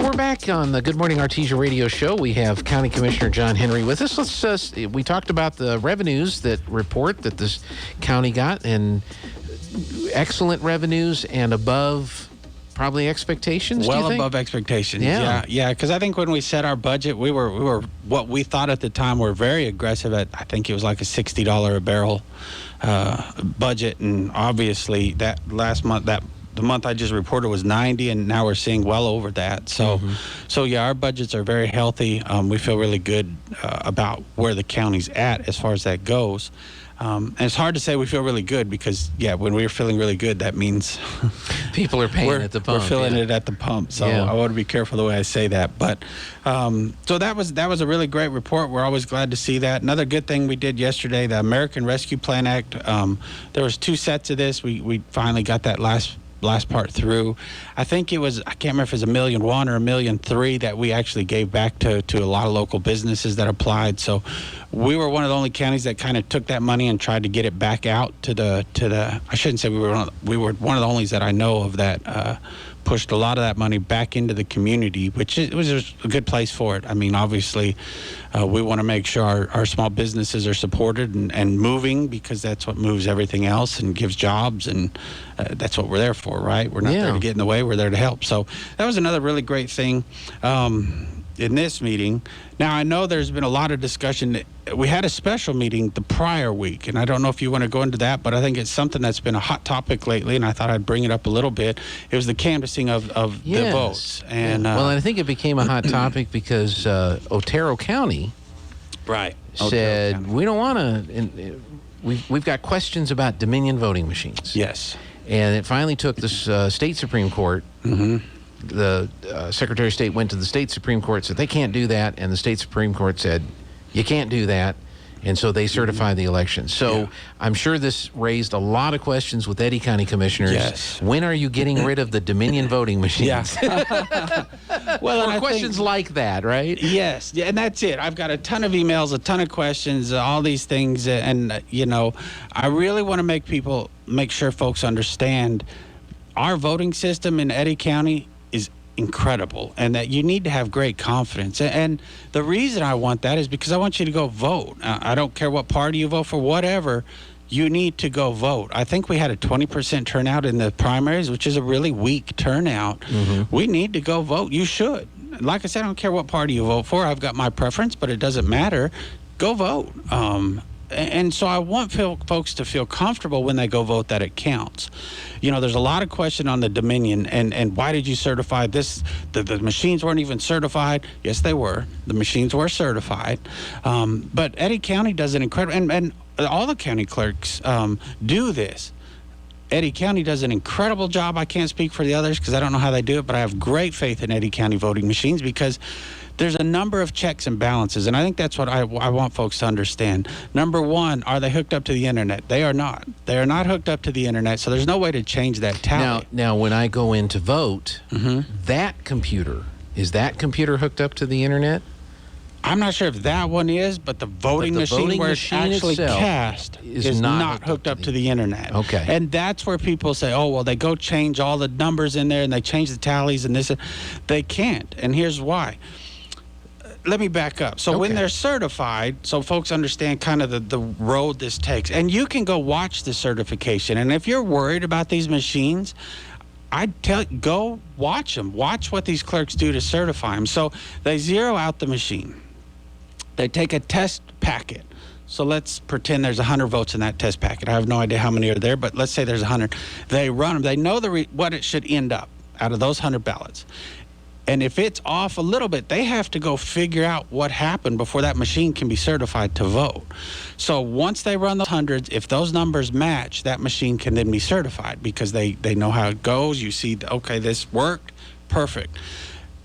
We're back on the Good Morning Artesia radio show. We have County Commissioner John Henry with us. We talked about the revenues that report that this county got, and excellent revenues and above probably expectations. Well do you think? above expectations. Yeah. Because I think when we set our budget, we were what we thought at the time were very aggressive at. I think it was like a $60 a barrel budget, and obviously that last month the month I just reported was 90, and now we're seeing well over that. So, our budgets are very healthy. We feel really good about where the county's at as far as that goes. And it's hard to say we feel really good because, when we're feeling really good, that means people are paying at the pump. We're feeling it at the pump. So I want to be careful the way I say that. But so that was a really great report. We're always glad to see that. Another good thing we did yesterday, the American Rescue Plan Act. There was 2 sets of this. We finally got that last part through. I think it was, I can't remember if it was $1.1 million or $1.3 million that we actually gave back to a lot of local businesses that applied. So we were one of the only counties that kind of took that money and tried to get it back out to the I shouldn't say we were one of the only that I know of that pushed a lot of that money back into the community, which it was a good place for it. I mean, obviously, we want to make sure our small businesses are supported and moving, because that's what moves everything else and gives jobs, and that's what we're there for, right? We're not there to get in the way. We're there to help. So that was another really great thing in this meeting. Now, I know there's been a lot of discussion. We had a special meeting the prior week, and I don't know if you want to go into that, but I think it's something that's been a hot topic lately, and I thought I'd bring it up a little bit. It was the canvassing of the votes. And I think it became a hot topic because Otero County said, we don't want to, we've got questions about Dominion voting machines. Yes. And it finally took the state Supreme Court. The Secretary of State went to the state Supreme Court, said they can't do that, and the state Supreme Court said you can't do that, and so they certified the election. So I'm sure this raised a lot of questions with Eddy County commissioners. Yes. When are you getting rid of the Dominion voting machines? Well, questions like that, right? Yes, and that's it. I've got a ton of emails, a ton of questions, all these things, and I really want to make sure folks understand our voting system in Eddy County is incredible, and that you need to have great confidence. And the reason I want that is because I want you to go vote. I don't care what party you vote for, whatever, you need to go vote. I think we had a 20% turnout in the primaries, which is a really weak turnout. We need to go vote. You should. Like I said, I don't care what party you vote for. I've got my preference, but it doesn't matter. Go vote. And so I want folks to feel comfortable when they go vote that it counts. There's a lot of question on the Dominion and why did you certify this? The machines weren't even certified. Yes, they were. The machines were certified. But Eddy County does an incredible, and all the county clerks do this. Eddy County does an incredible job. I can't speak for the others because I don't know how they do it, but I have great faith in Eddy County voting machines because there's a number of checks and balances, and I think that's what I want folks to understand. Number one, are they hooked up to the internet? They are not. They are not hooked up to the internet, so there's no way to change that tally. Now when I go in to vote, that computer hooked up to the internet? I'm not sure if that one is, but the voting machine where it's actually cast is not hooked up to the internet. Okay. And that's where people say, oh, well, they go change all the numbers in there and they change the tallies and this. They can't. And here's why. Let me back up. So when they're certified, so folks understand kind of the road this takes. And you can go watch the certification. And if you're worried about these machines, I'd go watch them. Watch what these clerks do to certify them. So they zero out the machine. They take a test packet. So let's pretend there's 100 votes in that test packet. I have no idea how many are there, but let's say there's 100. They run them. They know what it should end up out of those 100 ballots. And if it's off a little bit, they have to go figure out what happened before that machine can be certified to vote. So once they run the hundreds, if those numbers match, that machine can then be certified because they know how it goes. You see, okay, this worked, perfect.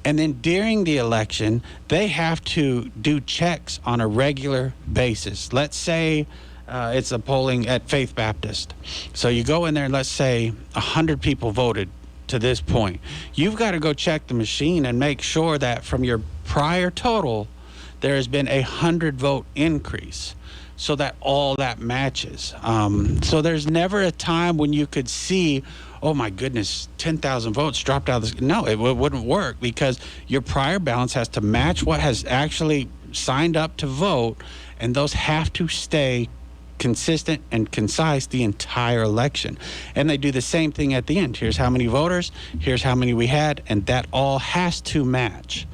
And then during the election, they have to do checks on a regular basis. Let's say it's a polling at Faith Baptist. So you go in there and let's say 100 people voted to this point. You've got to go check the machine and make sure that from your prior total, there has been 100 vote increase so that all that matches. So there's never a time when you could see, oh my goodness, 10,000 votes dropped out of this. No, it wouldn't work, because your prior ballots has to match what has actually signed up to vote, and those have to stay consistent and concise the entire election. And they do the same thing at the end. Here's how many voters, here's how many we had, and that all has to match.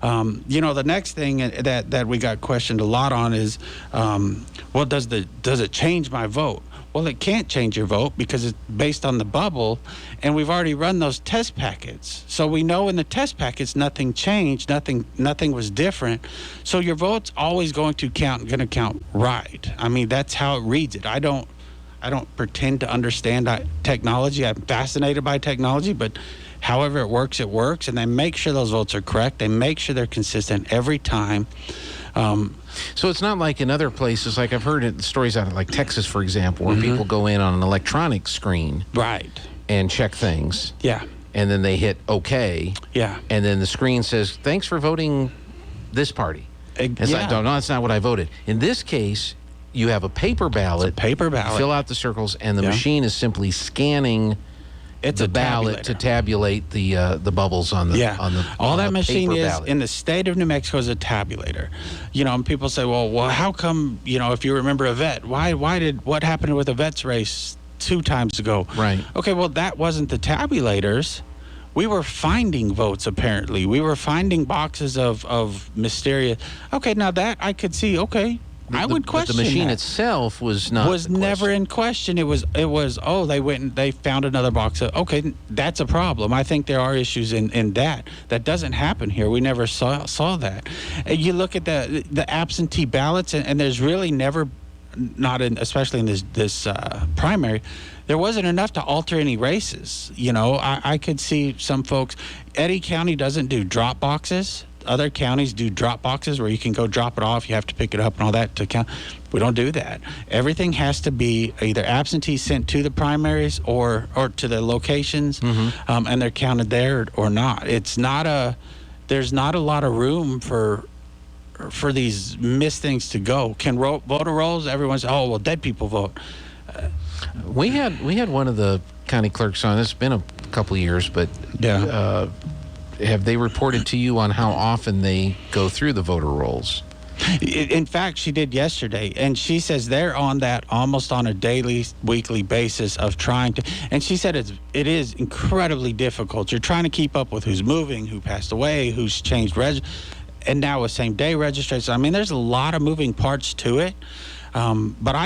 The next thing that we got questioned a lot on is, well, does it change my vote? Well, it can't change your vote because it's based on the bubble, and we've already run those test packets. So we know in the test packets nothing changed, nothing was different. So your vote's always going to count right. I mean, that's how it reads it. I don't pretend to understand technology. I'm fascinated by technology, but however it works, and they make sure those votes are correct. They make sure they're consistent every time. So it's not like in other places, like I've heard stories out of like Texas, for example, where people go in on an electronic screen, right, and check things. Yeah. And then they hit OK. Yeah. And then the screen says, "Thanks for voting this party." It's like, no, that's not what I voted. In this case, you have a paper ballot. Fill out the circles, and the machine is simply scanning the ballot to tabulate the bubbles on the all on that the machine paper is ballot. in the state of New Mexico is a tabulator. And people say, well, how come, if you remember Yvette, what happened with Yvette's race 2 times ago? Right. Okay, well, that wasn't the tabulators. We were finding votes, apparently. We were finding boxes of mysterious. Okay, now that I could see, okay. I would question the machine that. Itself was not never in question. It was they went and they found another box. Okay, that's a problem. I think there are issues in that. That doesn't happen here. We never saw that. And you look at the absentee ballots, and there's really never, especially in this primary, there wasn't enough to alter any races. I could see some folks. Eddy County doesn't do drop boxes. Other counties do drop boxes where you can go drop it off. You have to pick it up and all that to count. We don't do that. Everything has to be either absentee sent to the primaries or to the locations, and they're counted there or not. There's not a lot of room for these missed things to go. Can voter rolls? Everyone's, dead people vote. We had one of the county clerks on. It's been a couple of years, but have they reported to you on how often they go through the voter rolls? In fact, she did yesterday, and she says they're on that almost on a daily, weekly basis of trying to. And she said it is incredibly difficult. You're trying to keep up with who's moving, who passed away, who's changed and now a same day registration. I mean, there's a lot of moving parts to it, but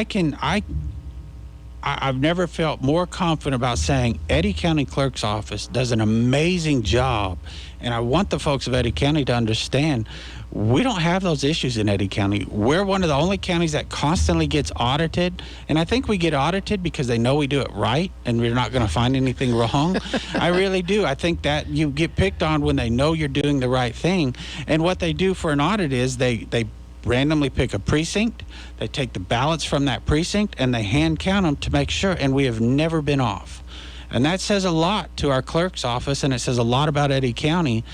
I've never felt more confident about saying Eddy County Clerk's Office does an amazing job. And I want the folks of Eddy County to understand we don't have those issues in Eddy County. We're one of the only counties that constantly gets audited. And I think we get audited because they know we do it right and we're not going to find anything wrong. I really do. I think that you get picked on when they know you're doing the right thing. And what they do for an audit is they randomly pick a precinct, they take the ballots from that precinct, and they hand count them to make sure, and we have never been off. And that says a lot to our clerk's office, and it says a lot about Eddy County,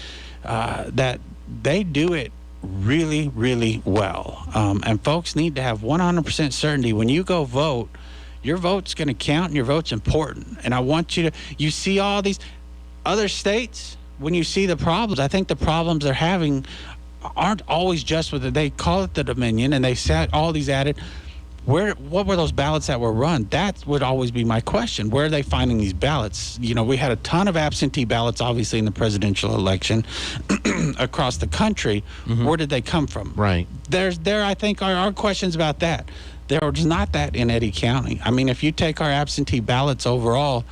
that they do it really, really well. And folks need to have 100% certainty. When you go vote, your vote's going to count, and your vote's important. And I want you see all these other states, when you see the problems, I think the problems they're having aren't always just with it. They call it the Dominion, and they set all these added. What were those ballots that were run? That would always be my question. Where are they finding these ballots? We had a ton of absentee ballots, obviously, in the presidential election across the country. Where did they come from? Right. There I think are questions about that. There's not that in Eddy County. I mean, if you take our absentee ballots overall,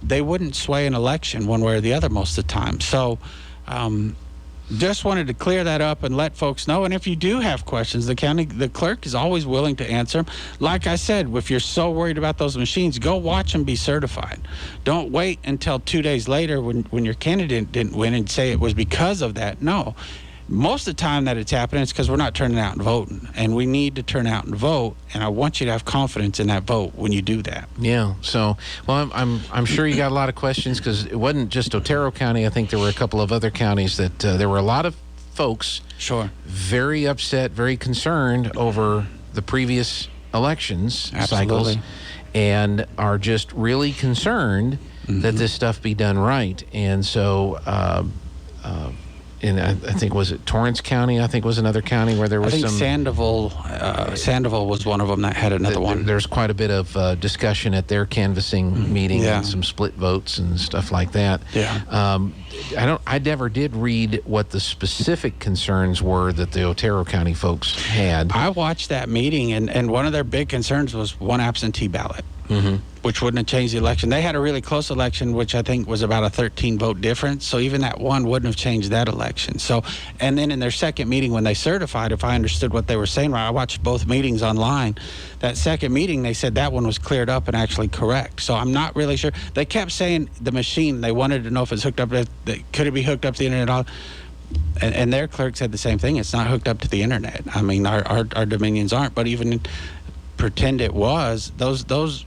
they wouldn't sway an election one way or the other most of the time. So, just wanted to clear that up and let folks know. And if you do have questions, the clerk is always willing to answer them. Like I said, if you're so worried about those machines, go watch them be certified. Don't wait until 2 days later when your candidate didn't win and say it was because of that. No. Most of the time that it's happening, it's because we're not turning out and voting. And we need to turn out and vote. And I want you to have confidence in that vote when you do that. Yeah. So, well, I'm sure you got a lot of questions because it wasn't just Otero County. I think there were a couple of other counties that there were a lot of folks very upset, very concerned over the previous elections cycles, and are just really concerned that this stuff be done right. And so, I think, was it Torrance County? I think was another county where there was I think Sandoval was one of them that had another one. There's quite a bit of discussion at their canvassing meeting, and some split votes and stuff like that. Yeah. I never did read what the specific concerns were that the Otero County folks had. I watched that meeting, and one of their big concerns was one absentee ballot, which wouldn't have changed the election. They had a really close election, which I think was about a 13-vote difference. So even that one wouldn't have changed that election. So, and then in their second meeting when they certified, if I understood what they were saying right, I watched both meetings online. That second meeting, they said that one was cleared up and actually correct. So I'm not really sure. They kept saying the machine, they wanted to know if it's hooked up, could it be hooked up to the internet? And their clerk said the same thing. It's not hooked up to the internet. I mean, our Dominions aren't, but even pretend it was, those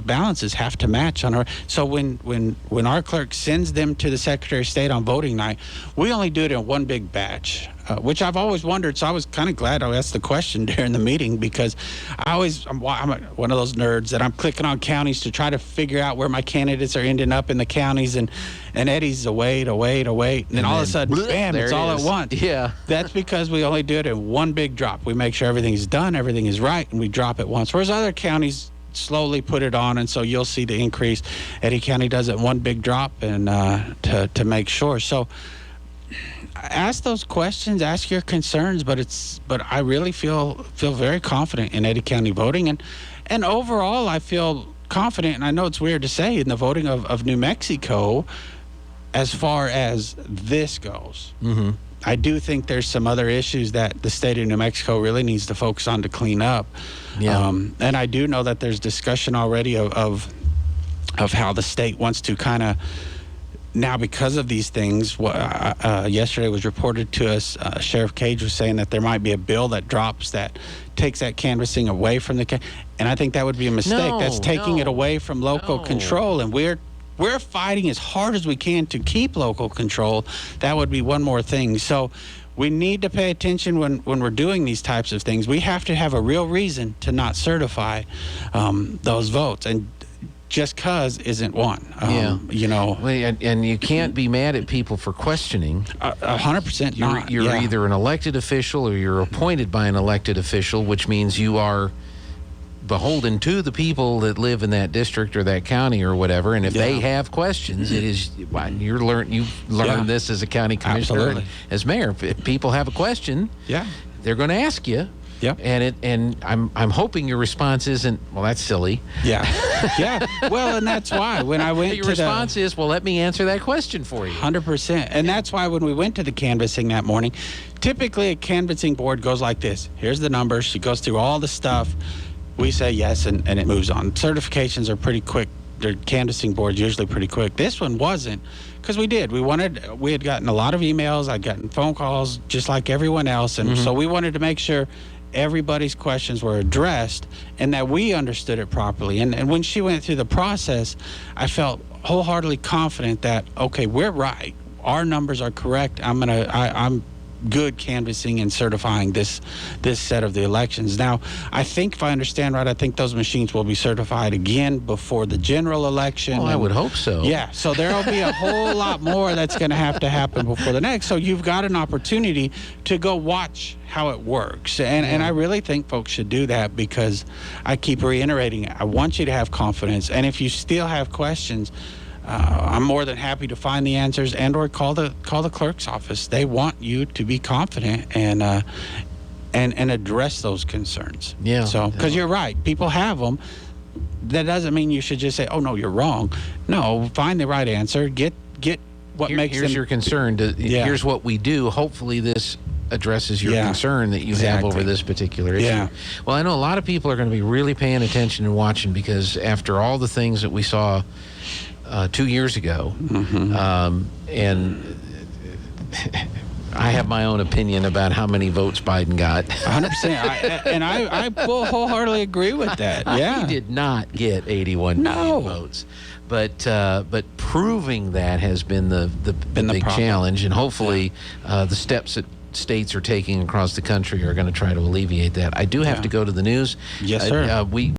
balances have to match on our. So when our clerk sends them to the Secretary of State on voting night, we only do it in one big batch, which I've always wondered. So I was kind of glad I asked the question during the meeting, because I'm one of those nerds that I'm clicking on counties to try to figure out where my candidates are ending up in the counties, and Eddy's a wait, and then all of a sudden, bam, it's all at once. Yeah. That's because we only do it in one big drop. We make sure everything's done, everything is right, and we drop it once. Whereas other counties slowly put it on, and so you'll see the increase. Eddy County does it in one big drop, and to make sure. So ask those questions, ask your concerns, but I really feel very confident in Eddy County voting, and overall I feel confident, and I know it's weird to say, in the voting of New Mexico as far as this goes. I do think there's some other issues that the state of New Mexico really needs to focus on to clean up. Yeah. And I do know that there's discussion already of how the state wants to kind of, now because of these things, yesterday was reported to us, Sheriff Cage was saying that there might be a bill that drops that takes that canvassing away from and I think that would be a mistake. That's taking it away from local control, and we're fighting as hard as we can to keep local control. That would be one more thing. So we need to pay attention when we're doing these types of things. We have to have a real reason to not certify those votes. And just cause isn't one. You know. And you can't be mad at people for questioning. 100% not. You're either an elected official or you're appointed by an elected official, which means you are beholden to the people that live in that district or that county or whatever, and if they have questions, it is you've learned this as a county commissioner. Absolutely. And as mayor. If people have a question, they're going to ask you. Yep. And I'm hoping your response isn't, well, that's silly. Yeah. Well, and that's why when I went your response is, well, let me answer that question for you. 100%. And that's why when we went to the canvassing that morning, typically a canvassing board goes like this. Here's the numbers. She goes through all the stuff. We say yes, and it moves on. Certifications are pretty quick. Their canvassing board's usually pretty quick. This one wasn't, because we had gotten a lot of emails. I'd gotten phone calls just like everyone else. And so we wanted to make sure everybody's questions were addressed and that we understood it properly. And when she went through the process, I felt wholeheartedly confident that, okay, we're right. Our numbers are correct. I'm good canvassing and certifying this set of the elections. Now, I think if I understand right, I think those machines will be certified again before the general election. Well, I would hope so. Yeah, so there'll be a whole lot more that's going to have to happen before the next. So you've got an opportunity to go watch how it works. And I really think folks should do that, because I keep reiterating it. I want you to have confidence. And if you still have questions, I'm more than happy to find the answers and or call the clerk's office. They want you to be confident and address those concerns. Yeah. So, because you're right, people have them. That doesn't mean you should just say, "Oh no, you're wrong." No, find the right answer. Get what makes them. Here's your concern. Here's what we do. Hopefully, this addresses your concern that you have over this particular issue. Yeah. Well, I know a lot of people are going to be really paying attention and watching, because after all the things that we saw 2 years ago, and I have my own opinion about how many votes Biden got. 100%. I wholeheartily agree with that. Yeah. He did not get 81 million votes. But proving that has been the big challenge, and hopefully the steps that states are taking across the country are going to try to alleviate that. I do have to go to the news. Yes, sir.